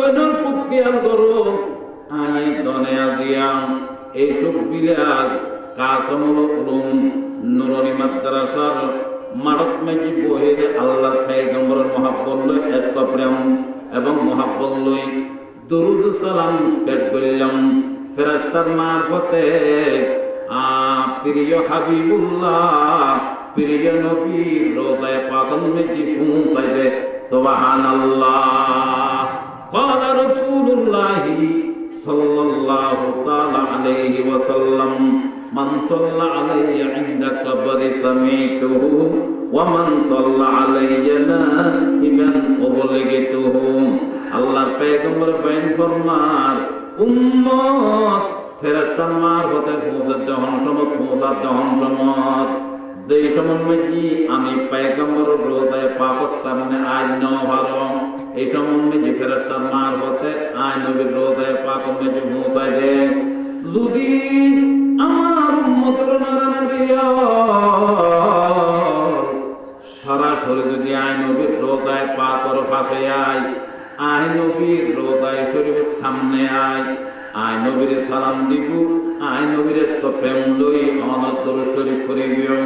বোনের খুব খেয়াল করো আই দনে আজিয়া এইসব বিলাস কাসমুল উলুম নুরানি মাদ্রাসার মারত মেজি বহিরে আল্লাহর পয়গম্বরের মহাব্বত লই এসক প্রেম এবং মহাব্বত লই দরুদ সালাম পেশ করিলাম ফেরেশতার মারফতে প্রিয় হাবিবুল্লাহ প্রিয় নবী রোজায় পাকন মেজি পৌঁছাইতে সুবহানাল্লাহ قال رسول الله صلى الله تعالى عليه وسلم من صلى علي عند قبر سمعته ومن صلى علي نائبا أبلغته আল্লাহর পয়গম্বর বয়ান ফরমান উম্মত ফেরেশতার মারফতে পৌঁছার সময় যেই সময় কি আমি পয়গম্বর রোজায় পাকস সামনে আজ নভারো এই সময় যে ফেরেশতার মারফতে আয় নবীর রোজায় পাক মেজে পৌঁছায় দে যদি আমার উম্মতের নারায়ণিয়া সরাসরি যদি আয় নবীর রোজায় পাকর পাশে আয় নবীর রোজায় শরীফের সামনে আয় নবীর সালাম দিব আয় নবীর প্রেম লই অনন্তর শরীফ করিবিও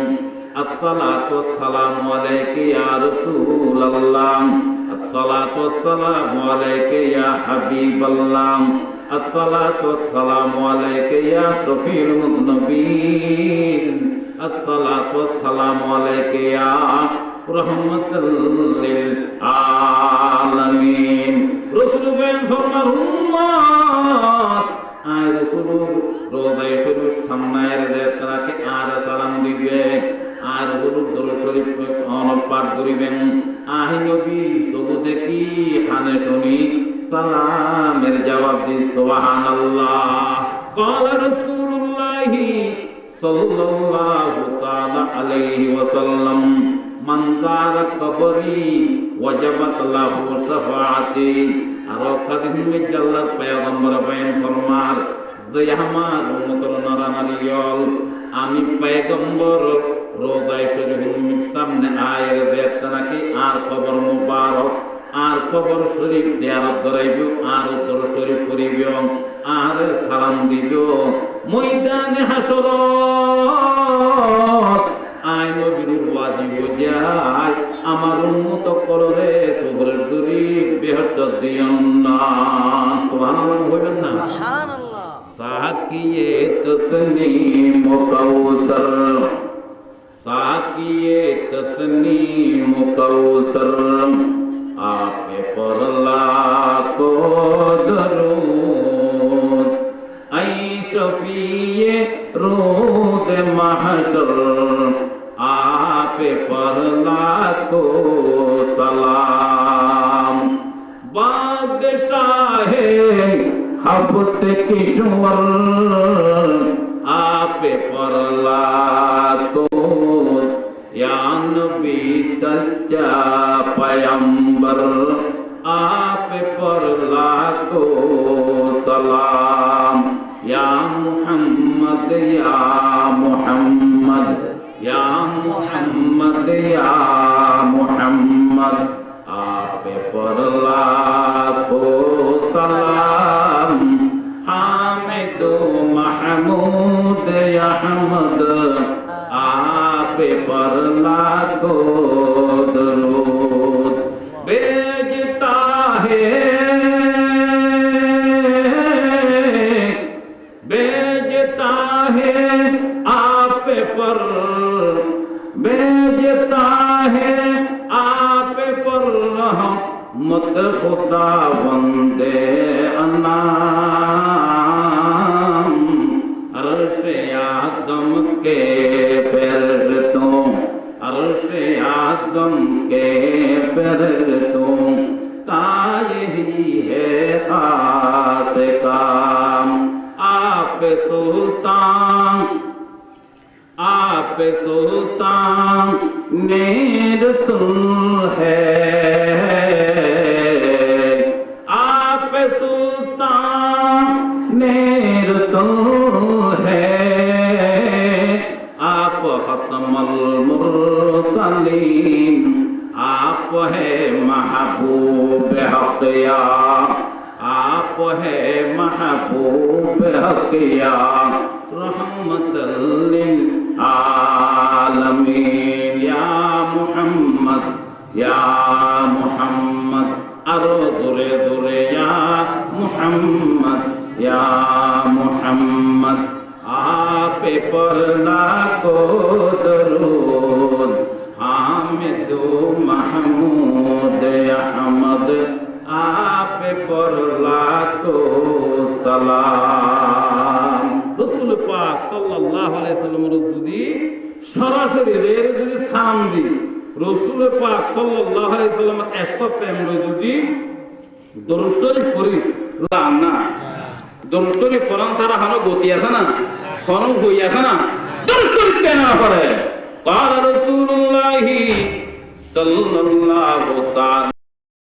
আসসালাতু ওয়াসসালামু আলাইকা ইয়া রাসূলুল্লাহ আসসালাতু ওয়াসসালামু আলাইকা ইয়া হাবিবাল্লাহ আসসালাতু ওয়াসসালামু আলাইকা ইয়া শফিউল মুযনিবিন আসসালাতু ওয়াসসালামু আলাইকা ইয়া রাহমাতাল লিল আলামিন রাসূল বলেন ফরমান উম্মত আয় রাসূল রোজায় শরীফ সামনের দেতাকে আর সালাম দিবে আর রাসূল দরুদ শরীফ পাঠ করিবেন আয় নবী সব দেখি খানে শুনি সালামের জবাব দি সুবহানাল্লাহ قال رسول الله صلى الله تعالى عليه وسلم من زار قبري وجبت له شفاعتي আর কাদিম মিজাল্লাত পয়গম্বর বয়ান ফরমার যে আমার উম্মতের নারানারিয়ল আমি পয়গম্বর রোজায় শরীফের সামনে আয়ের যেতে নাকি আর কবর মুবারক আর কবর শরীফ জিয়ারত করাইব আর উত্তর শরীফ করিব আর সালাম দিব ময়দানে হাসর আয় নবীর ওয়াজিব যায় আমার উম্মত কররে সুবরের গরিব বেহত দিয়ন না সুবহানাল্লাহ হইবেন না সুবহানাল্লাহ সাকিয়ে তসনীম কাউসার সাকিয়ে তসনীম কাউসার আপে পরলা কো দরুদ আই শফিয়ে রোদ মাহশর আপে পরলা কো সালাম বাদশাহে হফত কিশোর আপে পরলা কো या नबी सच्चा पैगंबर आप पर लाखों सलाम या मुहम्मद या मुहम्मद या मुहम्मद या मुहम्मद आप पर लाखों सलाम हामिद महमूद अहमद आप पर लाखों दरूद भेजता है आप पर भेजता है आप पर रहमत खुदा बंदे अनाम अर्श-ए आदम के फिरतों अर्श-ए आदम के फिरतों का यही है खास काम आप सुल्तान ने रसूल है आप सुल्तान ने रसूल है आप खत्मुल मुरसलीन आप है महबूब हक़ या आप है महबूब हकिया रहमतल लिल आलमीन या मुहम्मद या मुहम्मद আরো জোরে জোরে ইয়া মুহাম্মদ ইয়া মুহাম্মদ আপে পর লাখো দরুদ হামিদ মাহমুদ আহমদ আপে পর লাখো সালাম রাসূল পাক সাল্লাল্লাহু আলাইহি সাল্লামের যদি সরাসরি যদি সালাম দিই রাসূল পাক সাল্লাল্লাহু আলাইহি সাল্লামের এসব প্রেম যদি দরুদ শরীফ পড়ি না দরুদ শরীফ পড়ান ছাড়া হানো গতি আছে না হনু হই আছে না দরুদ শরীফ কেন পড়ে قال رسول الله صلى الله تعالى